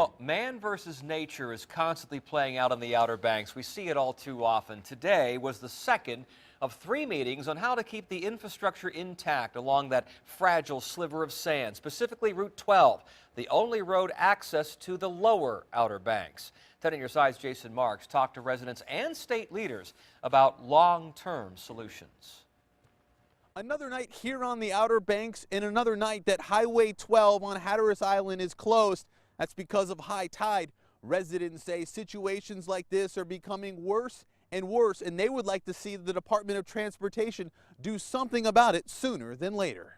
Oh, man versus nature is constantly playing out on the Outer Banks. We see it all too often. Today was the second of 3 meetings on how to keep the infrastructure intact along that fragile sliver of sand, specifically Route 12, the only road access to the lower Outer Banks. 10 on your side's Jason Marks talked to residents and state leaders about long-term solutions. Another night here on the Outer Banks and another night that Highway 12 on Hatteras Island is closed. That's because of high tide. Residents say situations like this are becoming worse and worse, and they would like to see the Department of Transportation do something about it sooner than later.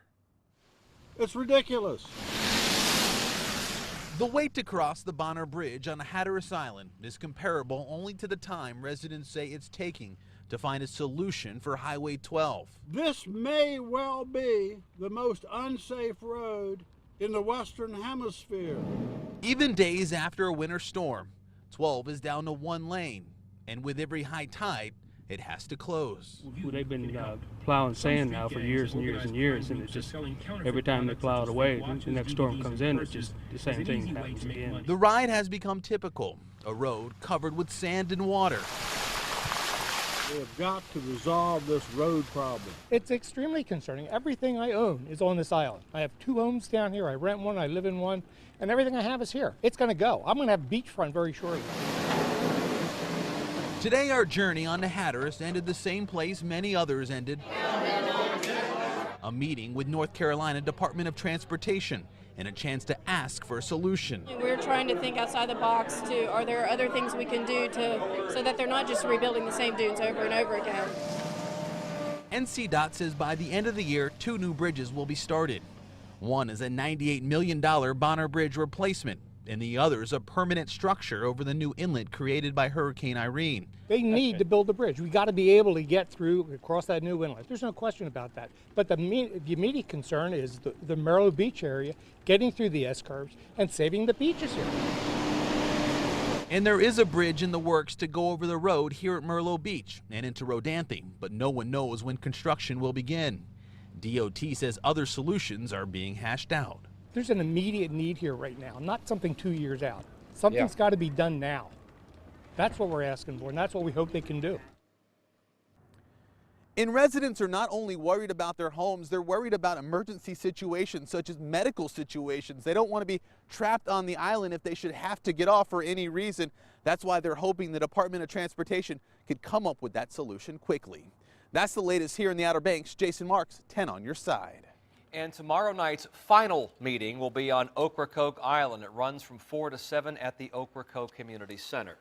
It's ridiculous. The wait to cross the Bonner Bridge on Hatteras Island is comparable only to the time residents say it's taking to find a solution for Highway 12. This may well be the most unsafe road in the Western Hemisphere. Even days after a winter storm, 12 is down to 1 lane, and with every high tide, it has to close. Well, they've been plowing sand now for years and years and years, and it's just every time they plow it away, the next storm comes in, it's just the same thing happens again. The ride has become typical, a road covered with sand and water. We have got to resolve this road problem. It's extremely concerning. Everything I own is on this island. I have 2 homes down here. I rent one, I live in one, and everything I have is here. It's going to go. I'm going to have beachfront very shortly. Today, our journey on the Hatteras ended the same place many others ended. A meeting with North Carolina Department of Transportation and a chance to ask for a solution. We're trying to think outside the box too. Are there other things we can do so that they're not just rebuilding the same dunes over and over again? NC-12 says by the end of the year, 2 new bridges will be started. One is a $98 million Bonner Bridge replacement, and the other is a permanent structure over the new inlet created by Hurricane Irene. They need to build a bridge. We got to be able to get through across that new inlet. There's no question about that. But the immediate concern is the Merlo Beach area, getting through the S-curves and saving the beaches here. And there is a bridge in the works to go over the road here at Merlo Beach and into Rodanthe, but no one knows when construction will begin. DOT says other solutions are being hashed out. There's an immediate need here right now, not something 2 years out. Something's got to be done now. That's what we're asking for, and that's what we hope they can do. And residents are not only worried about their homes, they're worried about emergency situations such as medical situations. They don't want to be trapped on the island if they should have to get off for any reason. That's why they're hoping the Department of Transportation could come up with that solution quickly. That's the latest here in the Outer Banks. Jason Marks, 10 on your side. And tomorrow night's final meeting will be on Ocracoke Island. It runs from 4 to 7 at the Ocracoke Community Center.